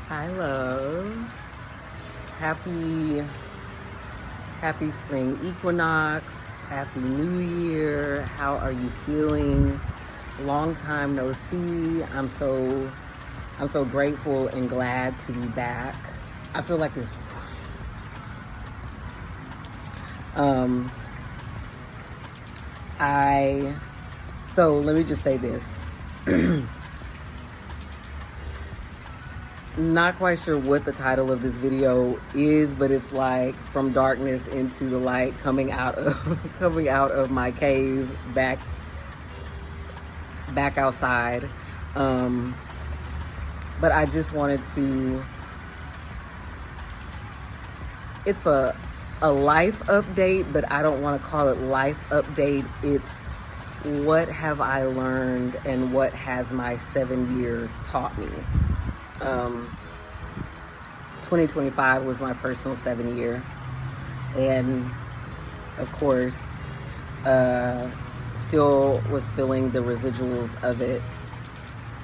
Hi, loves. Happy spring equinox. Happy New Year. How are you feeling? Long time no see. I'm so grateful and glad to be back. I feel like this. So let me just say this. Not quite sure what the title of this video is, but it's like from darkness into the light, coming out of my cave back outside. But I just wanted to, it's a life update, but I don't want to call it life update. It's what have I learned and what has my 7-year taught me. 2025 was my personal 7-year, and of course still was feeling the residuals of it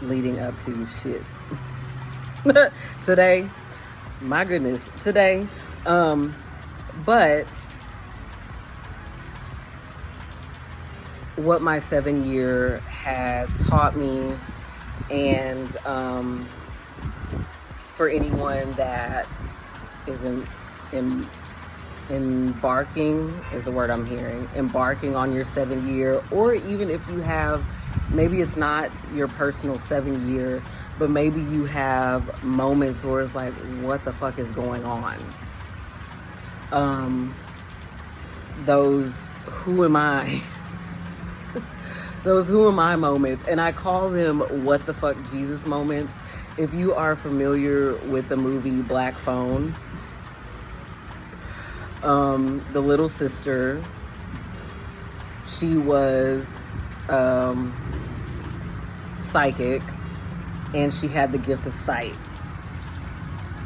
leading up to shit today. My goodness, today. But what my 7-year has taught me, and for anyone that is embarking is the word I'm hearing, embarking on your 7-year, or even if you have, maybe it's not your personal 7-year, but maybe you have moments where it's like, what the fuck is going on? Those who am I? Those who am I moments, and I call them what the fuck Jesus moments. If you are familiar with the movie Black Phone, the little sister, she was psychic, and she had the gift of sight.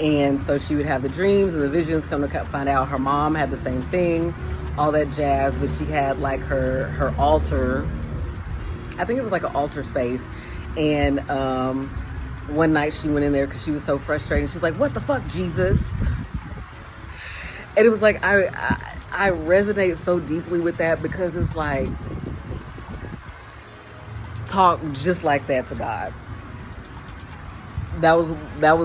And so she would have the dreams and the visions, come to find out her mom had the same thing, all that jazz, but she had like her altar. I think it was like an altar space. And one night she went in there because she was so frustrated. She's like, what the fuck, Jesus? And it was like, I resonate so deeply with that, because it's like, talk just like that to God. That was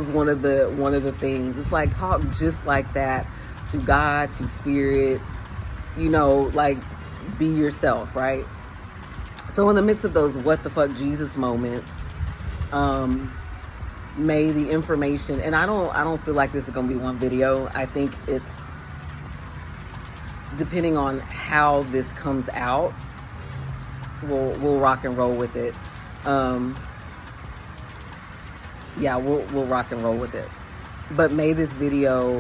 one of the things. It's like, talk just like that to God, to spirit, like, be yourself, right? So in the midst of those what the fuck Jesus moments, may the information, and I don't feel like this is gonna be one video. I think it's depending on how this comes out, we'll rock and roll with it. Yeah, we'll rock and roll with it. But may this video,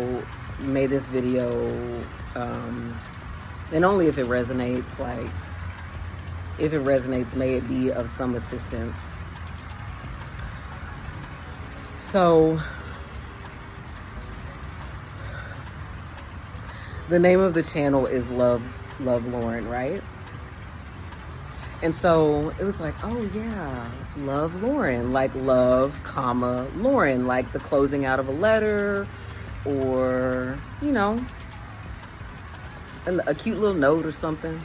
and only if it resonates, like, if it resonates, may it be of some assistance. So, the name of the channel is Love Lauren, right? And so it was like, oh yeah, Love Lauren, like love, comma, Lauren, like the closing out of a letter, or, a cute little note or something.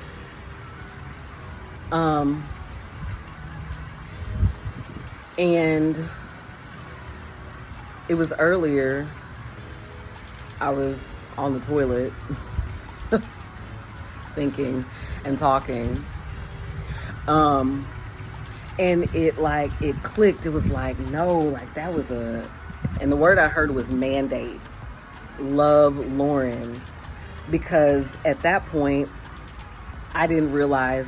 And it was earlier, I was on the toilet thinking and talking, and it clicked. It was like, no, like that was and the word I heard was mandate. Love Lauren, because at that point I didn't realize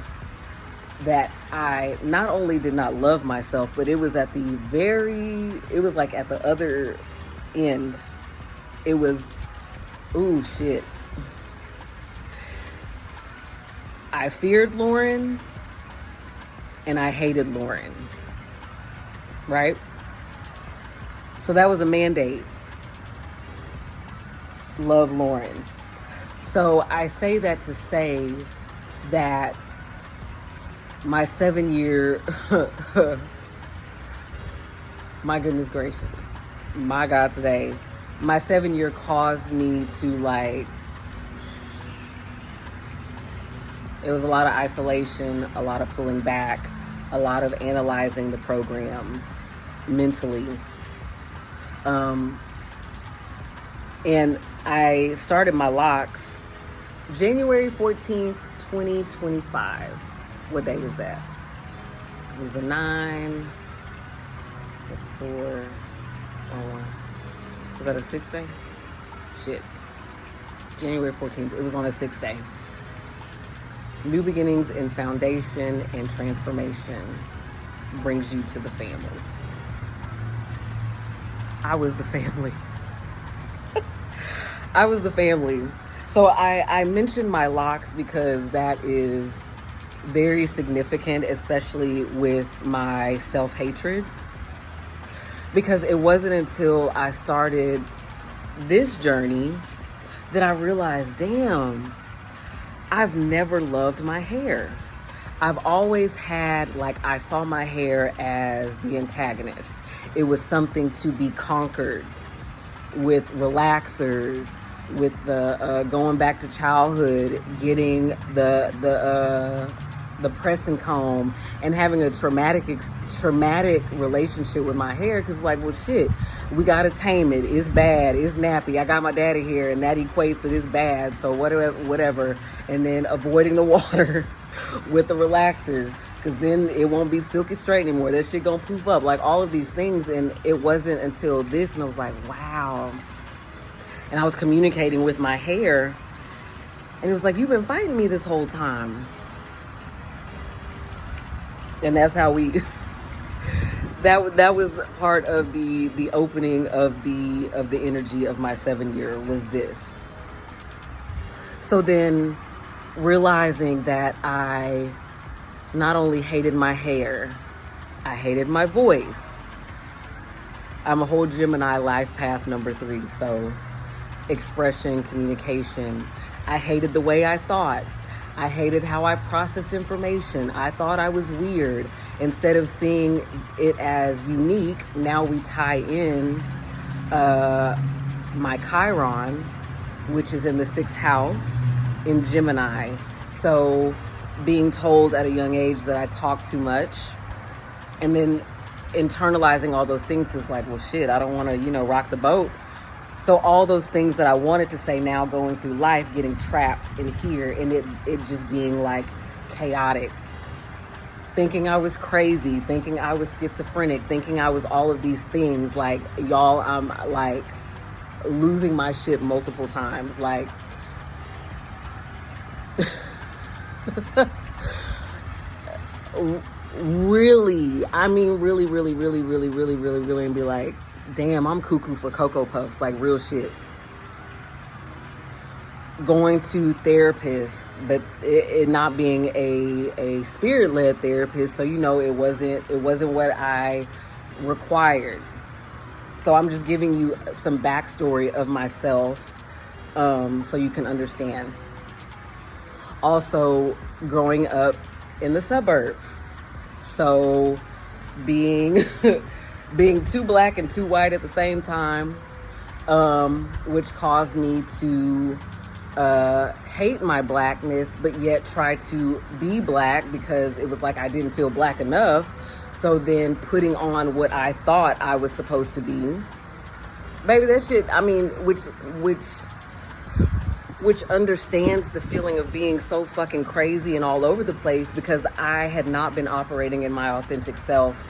that I not only did not love myself, but it was like at the other end. It was, ooh, shit. I feared Lauren and I hated Lauren, right? So that was a mandate. Love Lauren. So I say that to say that my 7-year, my goodness gracious, my God, today, my 7-year caused me to like, it was a lot of isolation, a lot of pulling back, a lot of analyzing the programs mentally. And I started my locks January 14th, 2025. What day was that? This is a 9. That's 4. Oh, was that a 6 day? Shit. January 14th. It was on a 6 day. New beginnings and foundation and transformation brings you to the family. I was the family. I was the family. So I mentioned my locks because that is very significant, especially with my self-hatred. Because it wasn't until I started this journey that I realized, damn, I've never loved my hair. I've always had, like, I saw my hair as the antagonist. It was something to be conquered with relaxers, with the going back to childhood, getting the press and comb, and having a traumatic relationship with my hair. Because like, well, shit, we gotta tame it. It's bad. It's nappy. I got my daddy hair, and that equates that it's bad. So whatever. And then avoiding the water with the relaxers, because then it won't be silky straight anymore. That shit gonna poof up. Like all of these things. And it wasn't until this, and I was like, wow. And I was communicating with my hair, and it was like, you've been fighting me this whole time. And that's how we that was part of the opening of the energy of my 7-year, was this. So then realizing that I not only hated my hair, I hated my voice. I'm a whole Gemini life path number 3. So expression, communication. I hated the way I thought. I hated how I processed information. I thought I was weird. Instead of seeing it as unique, now we tie in my Chiron, which is in the 6th house in Gemini. So being told at a young age that I talk too much, and then internalizing all those things is like, well, shit, I don't want to, rock the boat. So all those things that I wanted to say now going through life, getting trapped in here, and it just being like chaotic. Thinking I was crazy, thinking I was schizophrenic, thinking I was all of these things. Like, y'all, I'm like losing my shit multiple times. Like, really, I mean, really, and be like, damn, I'm cuckoo for Cocoa Puffs, like real shit. Going to therapists, but it not being a spirit-led therapist, so it wasn't what I required. So I'm just giving you some backstory of myself, so you can understand. Also, growing up in the suburbs, so being too black and too white at the same time, which caused me to hate my blackness, but yet try to be black because it was like I didn't feel black enough. So then putting on what I thought I was supposed to be. Baby, that shit, I mean, which understands the feeling of being so fucking crazy and all over the place, because I had not been operating in my authentic self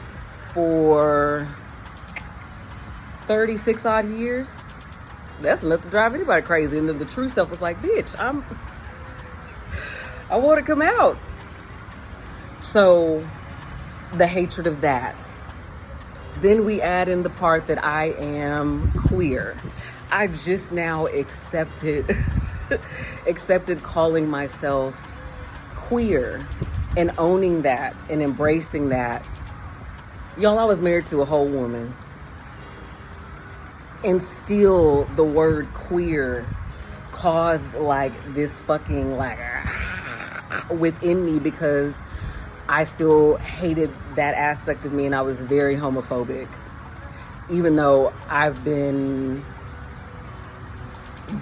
for 36 odd years. That's enough to drive anybody crazy. And then the true self was like, bitch, I want to come out. So the hatred of that. Then we add in the part that I am queer. I just now accepted calling myself queer and owning that and embracing that. Y'all, I was married to a whole woman. And still the word queer caused like this fucking like within me, because I still hated that aspect of me, and I was very homophobic. even though I've been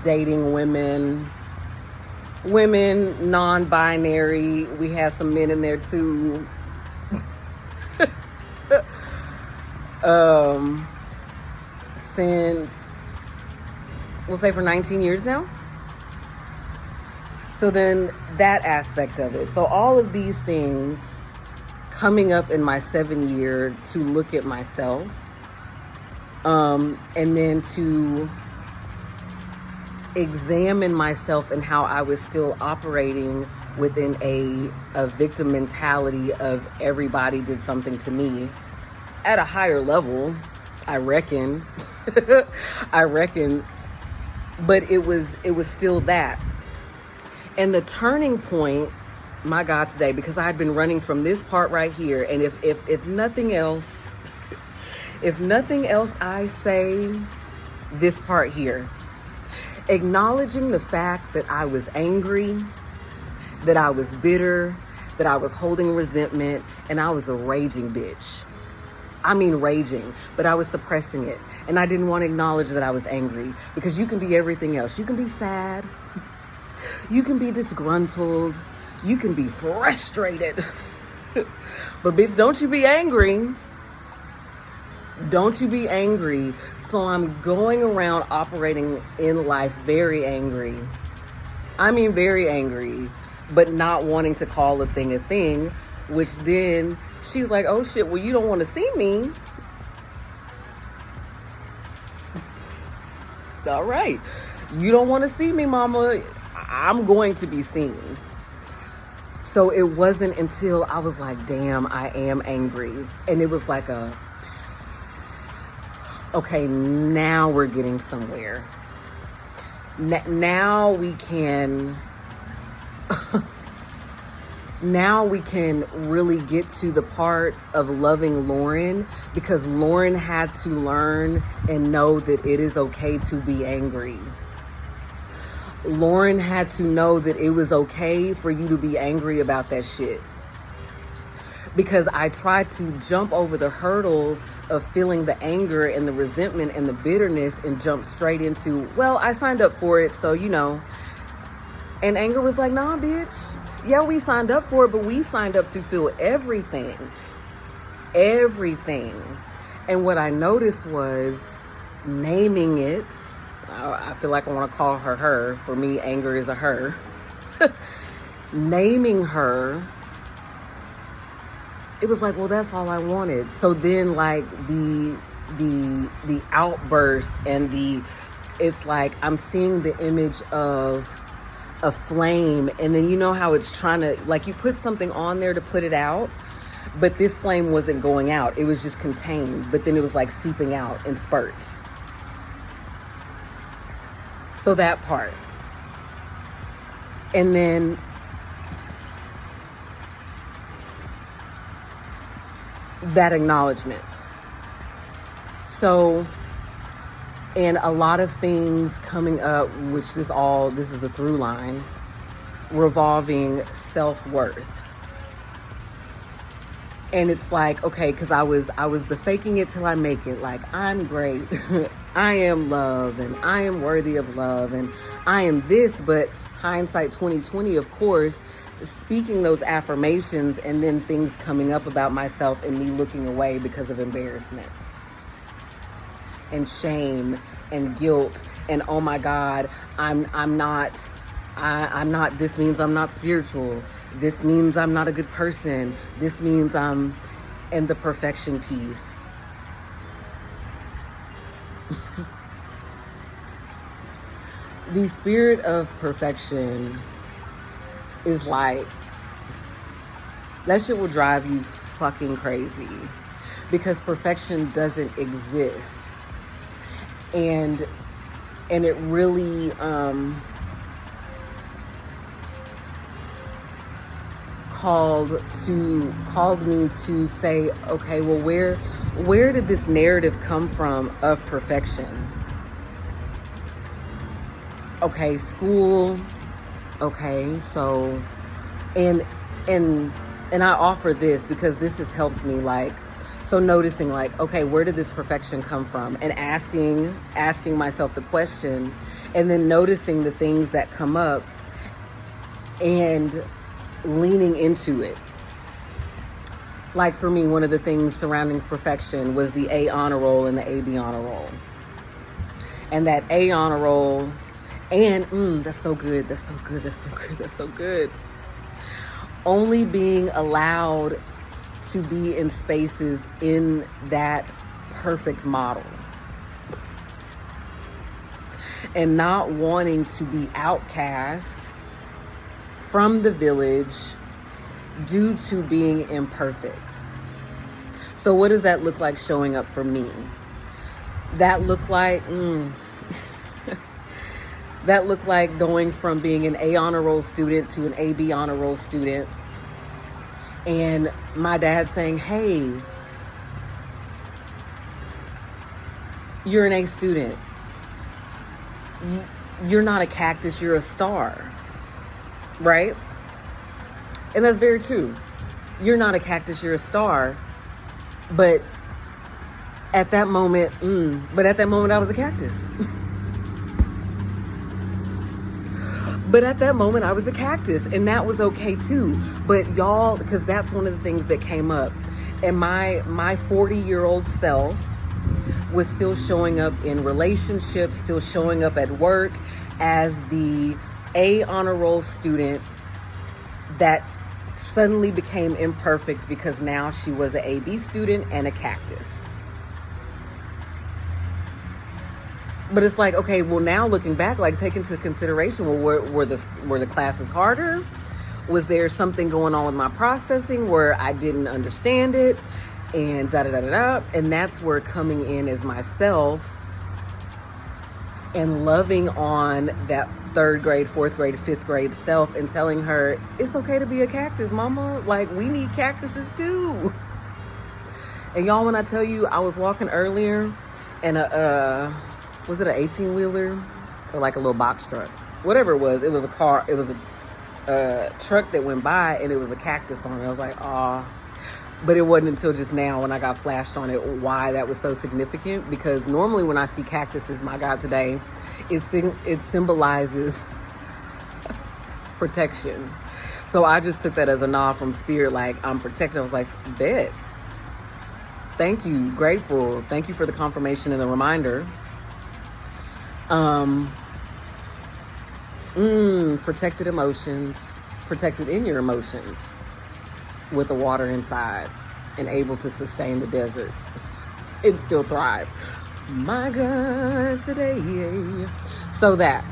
dating women, non-binary, we have some men in there too. Since, we'll say, for 19 years now. So then that aspect of it. So all of these things coming up in my 7 year to look at myself, and then to examine myself and how I was still operating within a victim mentality of everybody did something to me at a higher level, I reckon. But it was still that. And the turning point, my God, today, because I had been running from this part right here, and if nothing else, I say this part here. Acknowledging the fact that I was angry, that I was bitter, that I was holding resentment, and I was a raging bitch. I mean raging, but I was suppressing it. And I didn't want to acknowledge that I was angry, because you can be everything else. You can be sad. You can be disgruntled. You can be frustrated. But bitch, don't you be angry. Don't you be angry. So I'm going around operating in life very angry. I mean very angry, but not wanting to call a thing, which then she's like, oh shit, well, you don't want to see me. All right. You don't want to see me, mama. I'm going to be seen. So it wasn't until I was like, damn, I am angry. And it was like okay, now we're getting somewhere. Now we can really get to the part of loving Lauren, because Lauren had to learn and know that it is okay to be angry. Lauren had to know that it was okay for you to be angry about that shit. Because I tried to jump over the hurdle of feeling the anger and the resentment and the bitterness and jump straight into, well, I signed up for it, so, you know. And anger was like, nah, bitch. Yeah, we signed up for it, but we signed up to feel everything. Everything. And what I noticed was naming it. I feel like I want to call her her. For me, anger is a her. Naming her. It was like, well, that's all I wanted. So then, like, the outburst and it's like I'm seeing the image of a flame, and then you know how it's trying to, like, you put something on there to put it out, but this flame wasn't going out. It was just contained, but then it was like seeping out in spurts. So that part. And then that acknowledgement. So, and a lot of things coming up, which this is the through line, revolving self-worth. And it's like, okay, because I was the faking it till I make it. Like, I'm great. I am love, and I am worthy of love, and I am this. But hindsight 2020, of course, speaking those affirmations and then things coming up about myself and me looking away because of embarrassment and shame and guilt and, oh my God, I'm not, this means I'm not spiritual. This means I'm not a good person. This means I'm in the perfection piece. The spirit of perfection is like, that shit will drive you fucking crazy, because perfection doesn't exist. And it really called me to say, okay, well, where did this narrative come from of perfection? Okay, school. Okay, so and I offer this because this has helped me. Like, So noticing like, okay, where did this perfection come from? And asking myself the question, and then noticing the things that come up and leaning into it. Like for me, one of the things surrounding perfection was the A honor roll and the AB honor roll. And that A honor roll, and that's so good, that's so good, that's so good, that's so good. Only being allowed to be in spaces in that perfect model. And not wanting to be outcast from the village due to being imperfect. So what does that look like showing up for me? That looked like that looked like going from being an A honor roll student to an AB honor roll student, and my dad saying, hey, you're an A student. You're not a cactus, you're a star. Right? And that's very true. You're not a cactus, you're a star. But at that moment, I was a cactus. But at that moment, I was a cactus, and that was okay too. But y'all, because that's one of the things that came up. And my 40-year-old self was still showing up in relationships, still showing up at work as the A honor roll student that suddenly became imperfect because now she was an AB student and a cactus. But it's like, okay, well, now looking back, like take into consideration, well, were the classes harder? Was there something going on with my processing where I didn't understand it? And da-da-da-da-da. And that's where coming in as myself and loving on that 3rd grade, 4th grade, 5th grade self and telling her, it's okay to be a cactus, mama. Like, we need cactuses too. And y'all, when I tell you, I was walking earlier and was it an 18-wheeler or like a little box truck? Whatever it was a car. It was a truck that went by and it was a cactus on it. I was like, aw. But it wasn't until just now when I got flashed on it why that was so significant. Because normally when I see cactuses, my God, today, it symbolizes protection. So I just took that as a nod from spirit, like I'm protected. I was like, bet. Thank you, grateful. Thank you for the confirmation and the reminder. Protected emotions, protected in your emotions with the water inside and able to sustain the desert and still thrive. My God, today. So that,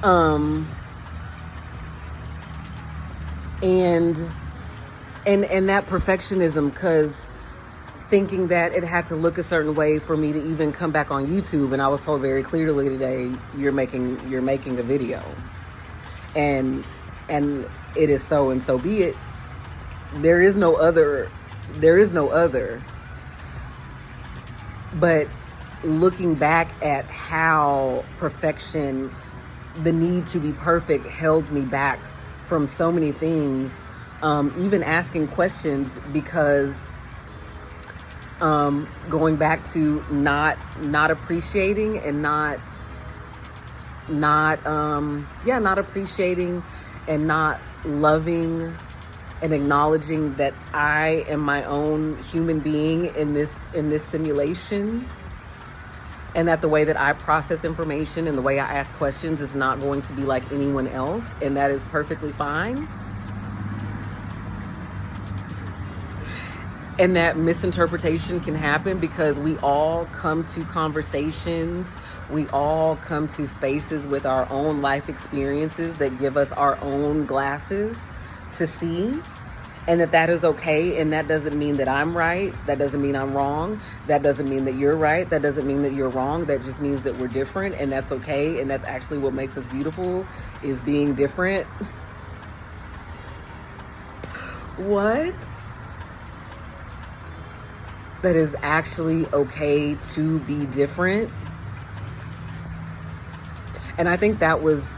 and that perfectionism, because thinking that it had to look a certain way for me to even come back on YouTube. And I was told very clearly today, you're making a video. And it is so, and so be it. There is no other. But looking back at how perfection, the need to be perfect, held me back from so many things, even asking questions, because going back to not appreciating and not appreciating and not loving and acknowledging that I am my own human being in this simulation, and that the way that I process information and the way I ask questions is not going to be like anyone else, and that is perfectly fine. And that misinterpretation can happen because we all come to conversations, we all come to spaces with our own life experiences that give us our own glasses to see, and that is okay. And that doesn't mean that I'm right. That doesn't mean I'm wrong. That doesn't mean that you're right. That doesn't mean that you're wrong. That just means that we're different, and that's okay. And that's actually what makes us beautiful, is being different. What? That is actually okay to be different. And I think that was,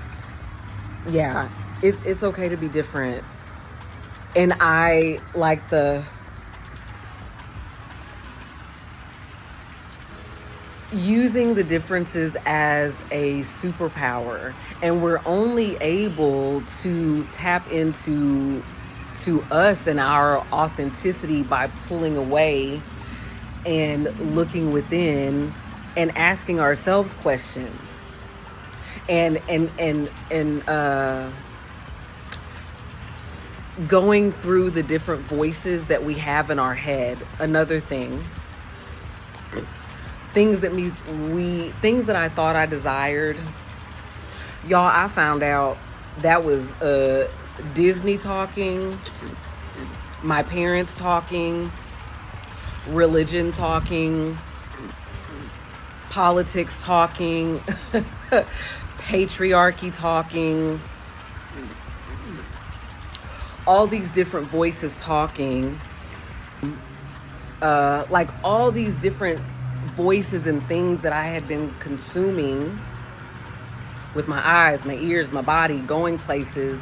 it's okay to be different. And I like using the differences as a superpower, and we're only able to tap into us and our authenticity by pulling away and looking within and asking ourselves questions and going through the different voices that we have in our head. Another thing, things that I thought I desired, y'all, I found out that was Disney talking, my parents talking, religion talking, politics talking, patriarchy talking, all these different voices talking, like all these different voices and things that I had been consuming with my eyes, my ears, my body, going places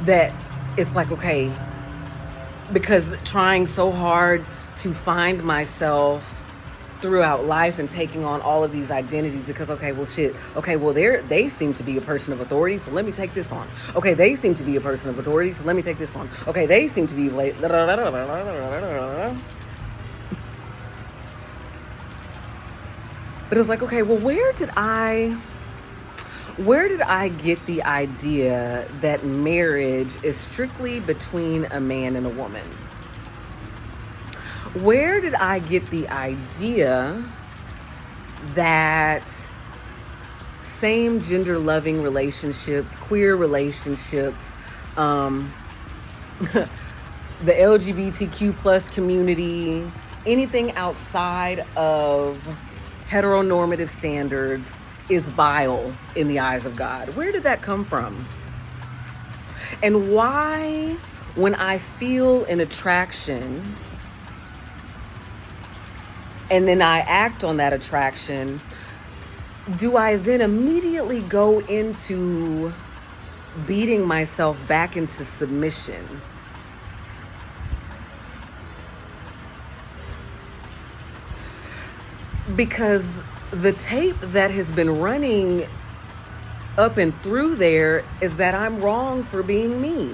that it's like, okay, because trying so hard to find myself throughout life and taking on all of these identities, because they seem to be a person of authority, so let me take this on. Okay, they seem to be a person of authority, so let me take this on. Okay, they seem to be late. But it's like, okay, well, where did I get the idea that marriage is strictly between a man and a woman? Where did I get the idea that same gender loving relationships, queer relationships, the LGBTQ plus community, anything outside of heteronormative standards is vile in the eyes of God? Where did that come from? And why, when I feel an attraction and then I act on that attraction, do I then immediately go into beating myself back into submission? Because the tape that has been running up and through there is that I'm wrong for being me.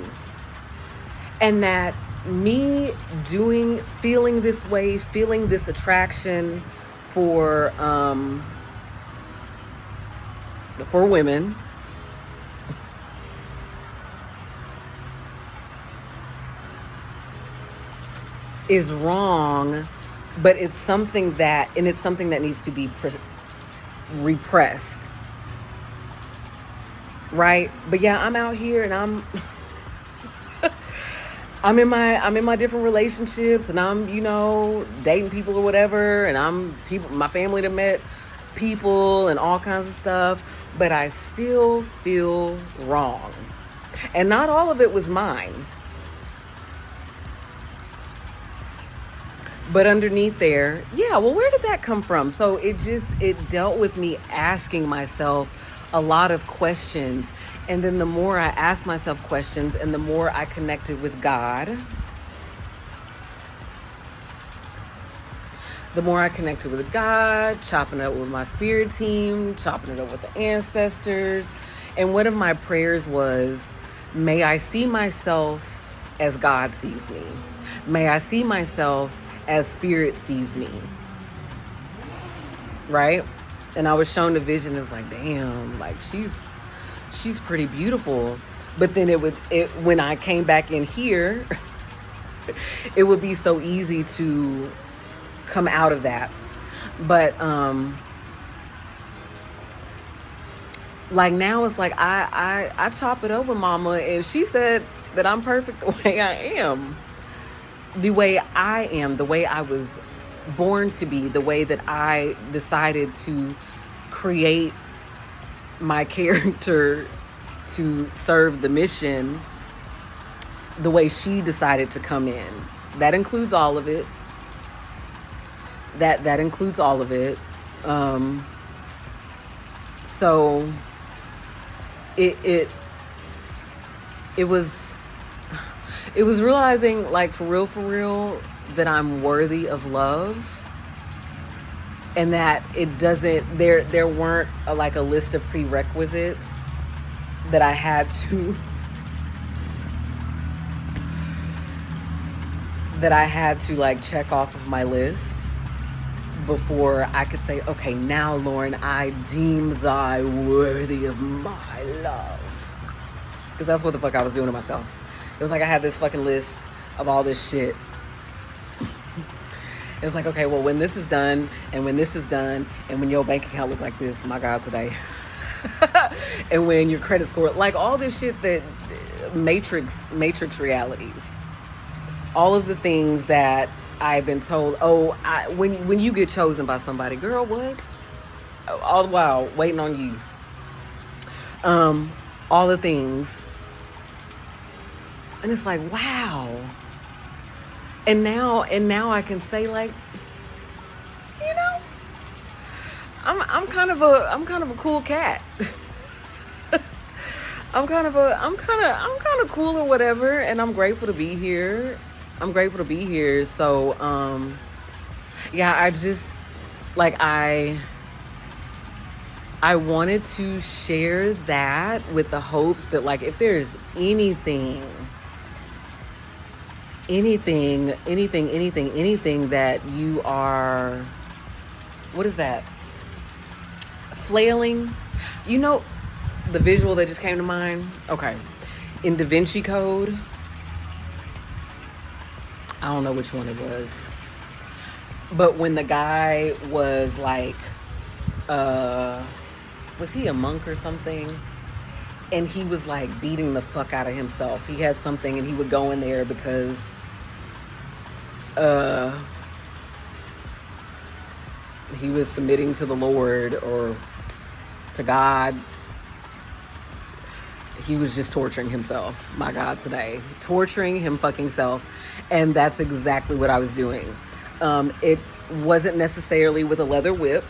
And that me feeling this way, feeling this attraction for women, is wrong, but it's something that needs to be repressed, right? But yeah, I'm out here and I'm in my different relationships, and I'm, dating people or whatever, and my family that met people and all kinds of stuff, but I still feel wrong. And not all of it was mine. But underneath there, yeah, well, where did that come from? So it dealt with me asking myself a lot of questions. And then the more I asked myself questions and the more I connected with God, chopping it up with my spirit team, chopping it up with the ancestors. And one of my prayers was, may I see myself as God sees me. May I see myself as spirit sees me. Right? And I was shown the vision. It's like, damn, like she's pretty beautiful. But then when I came back in here, it would be so easy to come out of that. But like now it's like I chop it up with mama, and she said that I'm perfect the way I am. The way I am, the way I was born to be, the way that I decided to create my character to serve the mission, the way she decided to come in. That includes all of it. That includes all of it. So it was realizing, like, for real, that I'm worthy of love. and that it doesn't, there weren't like a list of prerequisites that I had to like check off of my list before I could say, okay, now Lauren, I deem thy worthy of my love. Because that's what the fuck I was doing to myself. It was like I had this fucking list of all this shit. It was like, okay, well, when this is done, and when this is done, and when your bank account look like this, my God, today. And when your credit score, like all this shit that matrix realities. All of the things that I've been told, when you get chosen by somebody, girl, what? All the while waiting on you. All the things. And it's like, wow. And now I can say, like, you know, I'm kind of a cool cat. I'm kind of cool or whatever, and I'm grateful to be here. So, yeah, I just, like, I wanted to share that with the hopes that, like, if there's anything that you are, what is that? Flailing? You know, the visual that just came to mind? Okay. In Da Vinci Code, I don't know which one it was, but when the guy was like, was he a monk or something? And he was like beating the fuck out of himself. He had something and he would go in there because he was submitting to the Lord or to God. He was just torturing himself. My God, today. Torturing him fucking self. And that's exactly what I was doing. It wasn't necessarily with a leather whip.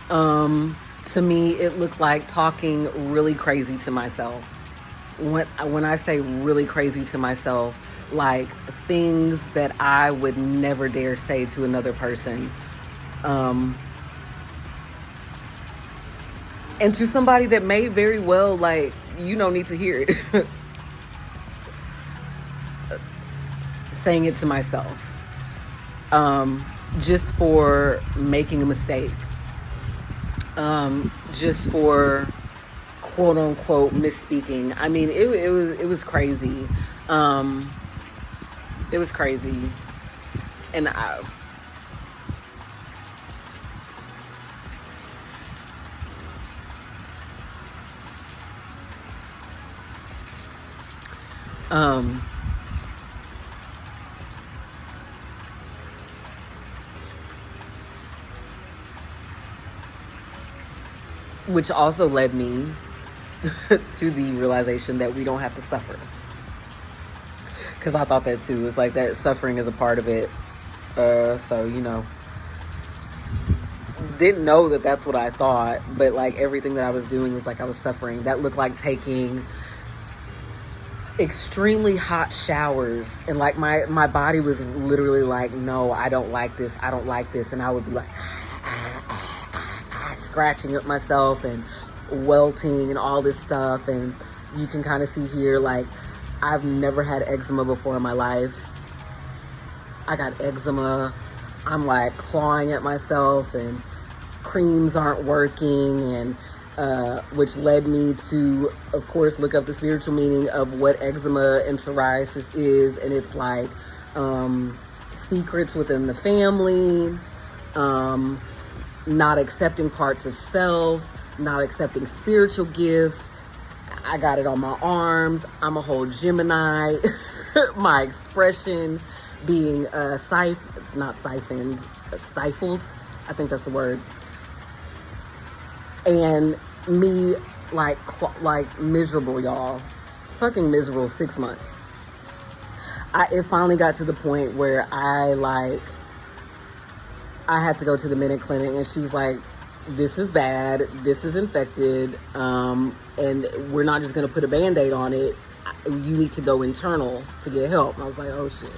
To me, it looked like talking really crazy to myself. When I say really crazy to myself, like things that I would never dare say to another person. And to somebody that may very well, like, you don't need to hear it. Saying it to myself. Just for making a mistake. Just for quote unquote misspeaking. I mean, it was crazy. It was crazy. And which also led me to the realization that we don't have to suffer. Because I thought that too. It's like that suffering is a part of it. So, you know, didn't know that that's what I thought. But like everything that I was doing was like I was suffering. That looked like taking extremely hot showers. And like my body was literally like, no, I don't like this. I don't like this. And I would be like, scratching at myself and welting and all this stuff. And you can kind of see here, like, I've never had eczema before in my life. I got eczema. I'm like clawing at myself and creams aren't working, and which led me to, of course, look up the spiritual meaning of what eczema and psoriasis is. And it's like secrets within the family, not accepting parts of self, not accepting spiritual gifts. I got it on my arms. I'm a whole Gemini. My expression being stifled. I think that's the word. And me like miserable, y'all. Fucking miserable 6 months. It finally got to the point where I had to go to the Minute Clinic, and she was like, this is bad, this is infected, and we're not just going to put a Band-Aid on it. You need to go internal to get help. And I was like, oh shit.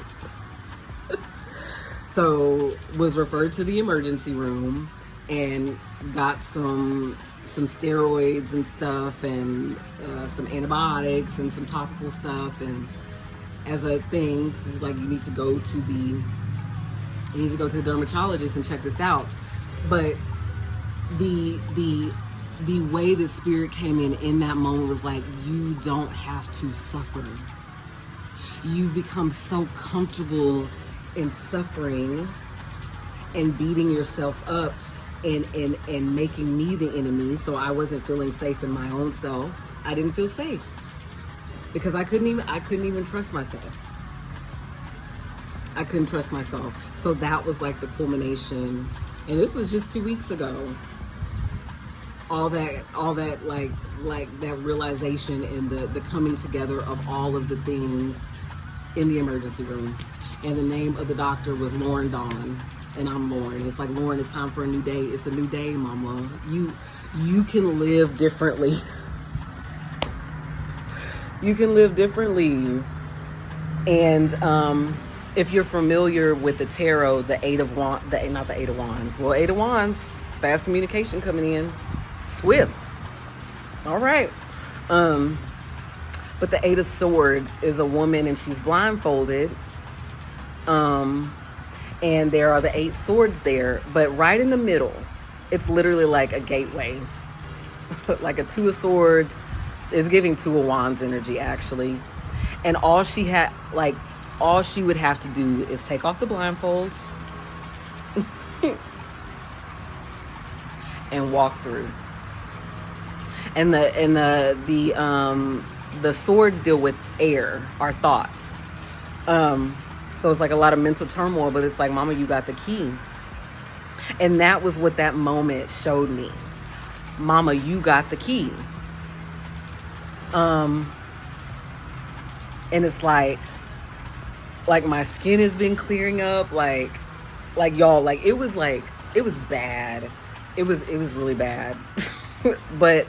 So was referred to the emergency room and got some steroids and stuff, and some antibiotics and some topical stuff, and as a thing, it's like you need to go to the dermatologist and check this out. But the way the spirit came in that moment was like, you don't have to suffer. You've become so comfortable in suffering and beating yourself up and making me the enemy. So I wasn't feeling safe in my own self. I didn't feel safe because I couldn't even trust myself. I couldn't trust myself. So that was like the culmination. And this was just 2 weeks ago. All that like that realization and the coming together of all of the things in the emergency room. And the name of the doctor was Lauren Dawn, and I'm Lauren. It's like, Lauren, it's time for a new day. It's a new day, mama. You can live differently. You can live differently. And if you're familiar with the tarot, the Eight of Wands, not the Eight of Wands. Well, Eight of Wands, fast communication coming in. Swift. All right. But the Eight of Swords is a woman, and she's blindfolded. And there are the 8 swords there, but right in the middle, it's literally like a gateway. Like a 2 of Swords is giving 2 of Wands energy, actually. And all she would have to do is take off the blindfold and walk through. And the swords deal with air, our thoughts. So it's like a lot of mental turmoil, but it's like, mama, you got the key. And that was what that moment showed me. Mama, you got the key. And it's like my skin has been clearing up, like y'all, like it was bad. It was really bad. But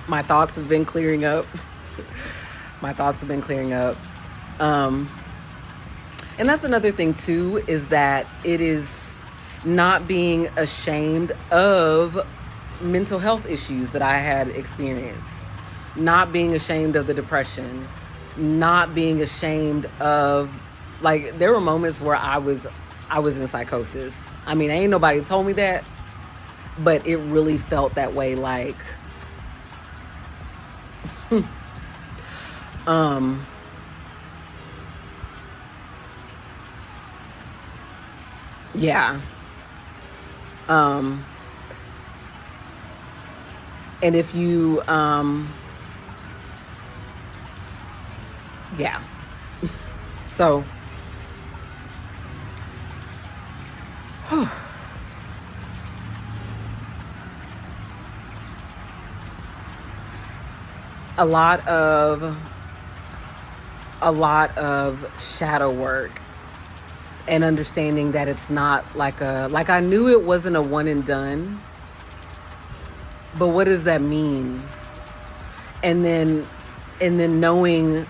my thoughts have been clearing up. And that's another thing too, is that it is not being ashamed of mental health issues that I had experienced. Not being ashamed of the depression. Not being ashamed of, like, there were moments where I was in psychosis. I mean, ain't nobody told me that, but it really felt that way, like, yeah. And if you, yeah. So, a lot of shadow work and understanding that it's not like I knew it wasn't a one and done, but what does that mean? And then knowing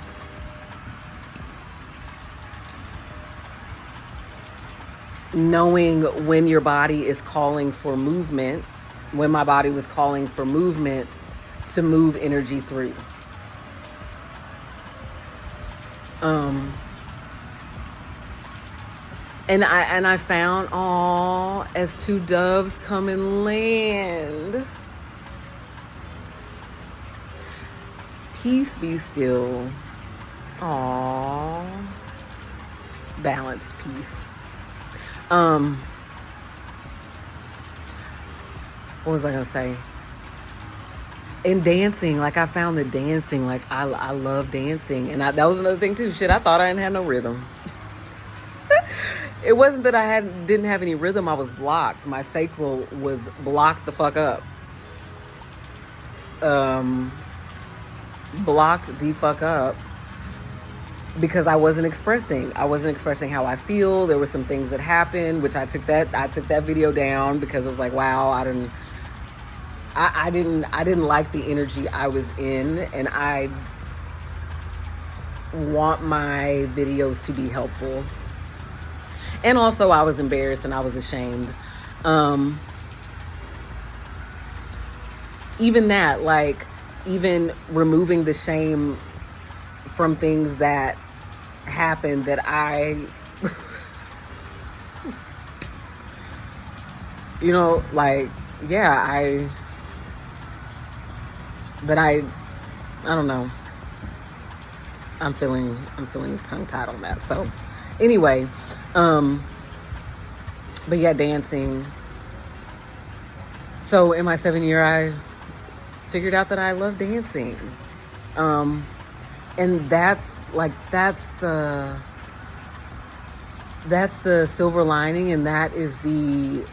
when your body is calling for movement, when my body was calling for movement, to move energy through. And I found, as 2 doves come and land. Peace be still. Balanced peace. What was I gonna say? In dancing, like, I found the dancing, like, I love dancing. And that was another thing too. Shit, I thought I didn't have no rhythm. It wasn't that I didn't have any rhythm. I was blocked. My sacral was blocked the fuck up. Blocked the fuck up because I wasn't expressing how I feel. There were some things that happened, which I took that video down because I was like, wow, I didn't like the energy I was in, and I want my videos to be helpful. And also I was embarrassed and I was ashamed. Even that, like, even removing the shame from things that happened that I you know, like, yeah, I don't know. I'm feeling tongue-tied on that. So anyway, but yeah, dancing. So in my 7th year, I figured out that I love dancing. And that's the silver lining, and that is the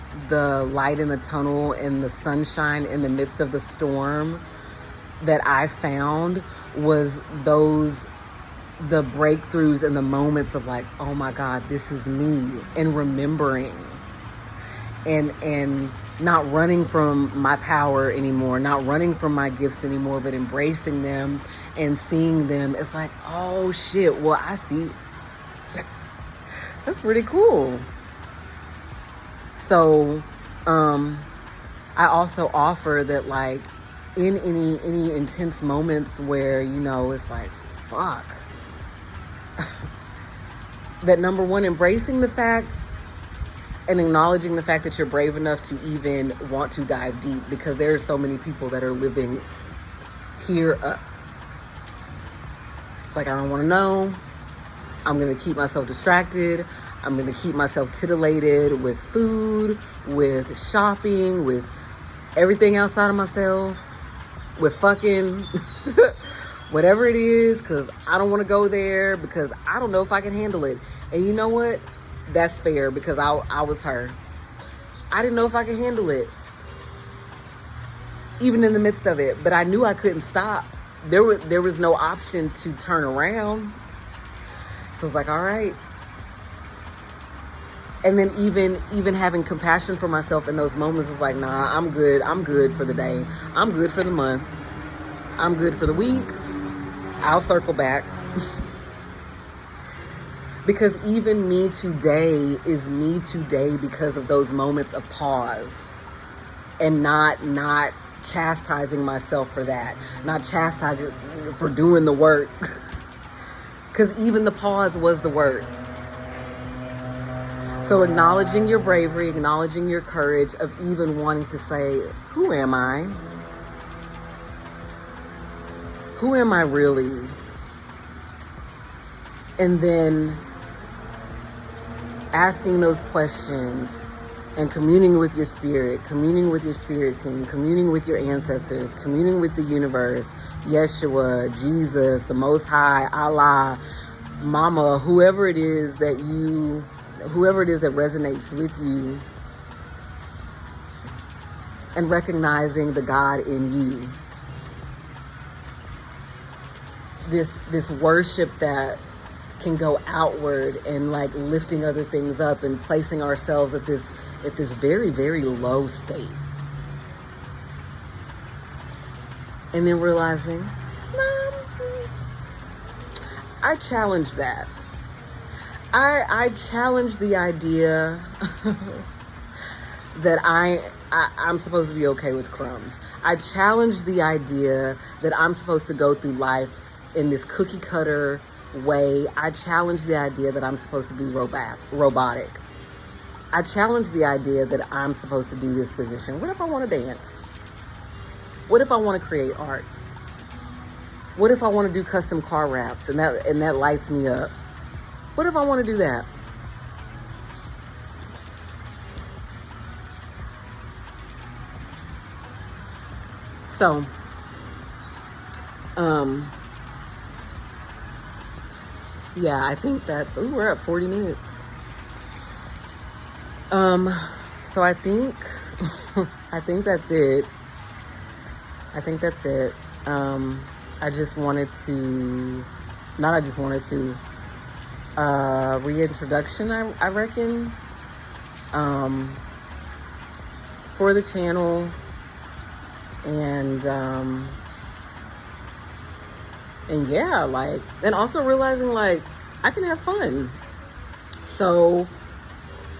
light in the tunnel and the sunshine in the midst of the storm that I found was the breakthroughs and the moments of like, oh my God, this is me, and remembering and not running from my power anymore, not running from my gifts anymore, but embracing them and seeing them. It's like, oh shit, well, I see. That's pretty cool. So, I also offer that, like, in any intense moments where, you know, it's like, fuck, that number one, embracing the fact and acknowledging the fact that you're brave enough to even want to dive deep, because there are so many people that are living here. It's like, I don't want to know. I'm going to keep myself distracted. I'm going to keep myself titillated with food, with shopping, with everything outside of myself, with fucking whatever it is, because I don't want to go there, because I don't know if I can handle it. And you know what? That's fair, because I was her. I didn't know if I could handle it, even in the midst of it. But I knew I couldn't stop. There was no option to turn around. So it's like, all right. And then even having compassion for myself in those moments is like, nah, I'm good. I'm good for the day. I'm good for the month. I'm good for the week. I'll circle back. Because even me today is me today because of those moments of pause, and not chastising myself for that, not chastising for doing the work. Because even the pause was the work. So acknowledging your bravery, acknowledging your courage of even wanting to say, who am I? Who am I really? And then asking those questions and communing with your spirit team, communing with your ancestors, communing with the universe, Yeshua, Jesus, the Most High, Allah, Mama, whoever it is that resonates with you, and recognizing the God in you. This worship that can go outward, and like lifting other things up and placing ourselves at this very, very low state. And then realizing, no, I challenge that. I challenge the idea that I'm supposed to be okay with crumbs. I challenge the idea that I'm supposed to go through life in this cookie cutter way. I challenge the idea that I'm supposed to be robotic. I challenge the idea that I'm supposed to do this position. What if I want to dance? What if I want to create art? What if I want to do custom car wraps and that lights me up? What if I want to do that? So, yeah, I think we're at 40 minutes. So I think that's it. Reintroduction, I reckon, for the channel. And yeah, like, and also realizing like I can have fun. So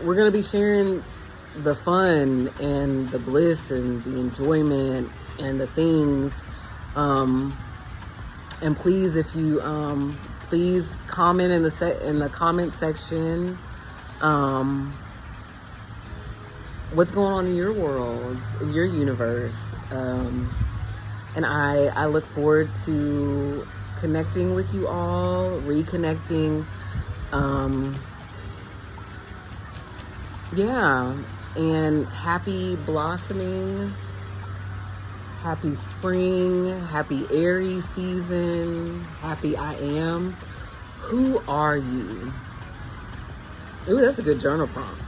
we're gonna be sharing the fun and the bliss and the enjoyment and the things. And please, if you please comment in the comment section. What's going on in your world, in your universe? And I look forward to connecting with you all, reconnecting. Yeah, and happy blossoming, happy spring, happy Aries season, happy I am. Who are you? Ooh, that's a good journal prompt.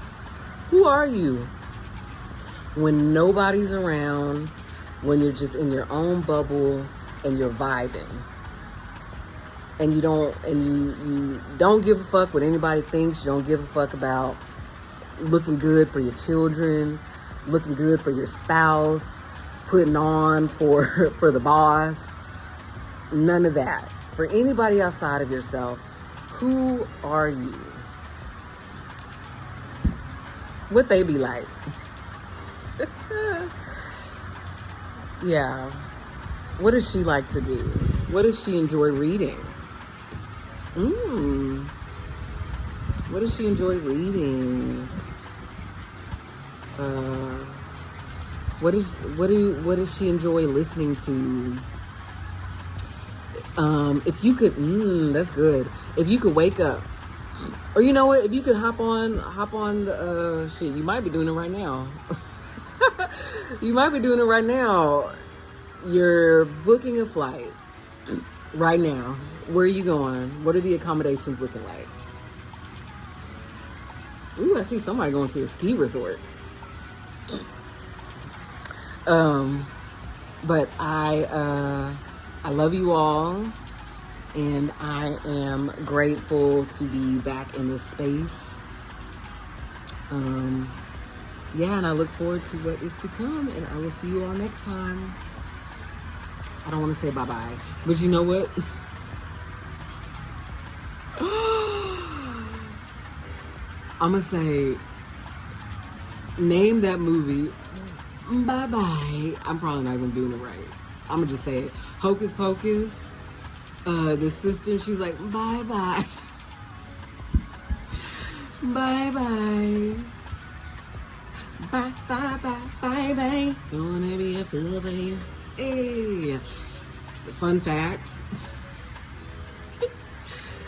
Who are you when nobody's around, when you're just in your own bubble and you're vibing? And you don't give a fuck what anybody thinks. You don't give a fuck about looking good for your children, looking good for your spouse, putting on for the boss. None of that. For anybody outside of yourself, who are you? What they be like? Yeah. What does she like to do? What does she enjoy reading? What does she enjoy reading? What does she enjoy listening to? If you could, that's good. If you could wake up, or you know what? If you could hop on the shit, you might be doing it right now. You might be doing it right now. You're booking a flight right now. Where are you going? What are the accommodations looking like? Ooh, I see somebody going to a ski resort. But I love you all, and I am grateful to be back in this space. Yeah, and I look forward to what is to come, and I will see you all next time. I don't want to say bye-bye, but you know what? I'm going to say, name that movie, bye-bye. I'm probably not even doing it right. I'm going to just say it. Hocus Pocus. The sister, she's like, bye-bye. Bye-bye. Bye-bye. Don't wanna be a fool, babe. Hey. Fun fact.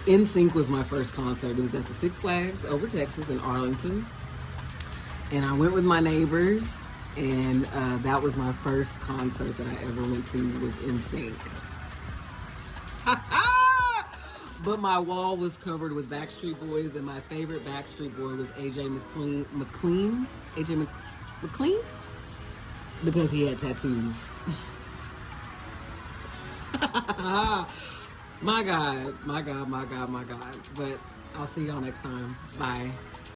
NSYNC was my first concert. It was at the Six Flags over Texas in Arlington. And I went with my neighbors, and that was my first concert that I ever went to, was NSYNC. But my wall was covered with Backstreet Boys, and my favorite Backstreet Boy was AJ McLean. AJ McLean? Because he had tattoos. My God. But I'll see y'all next time. Bye.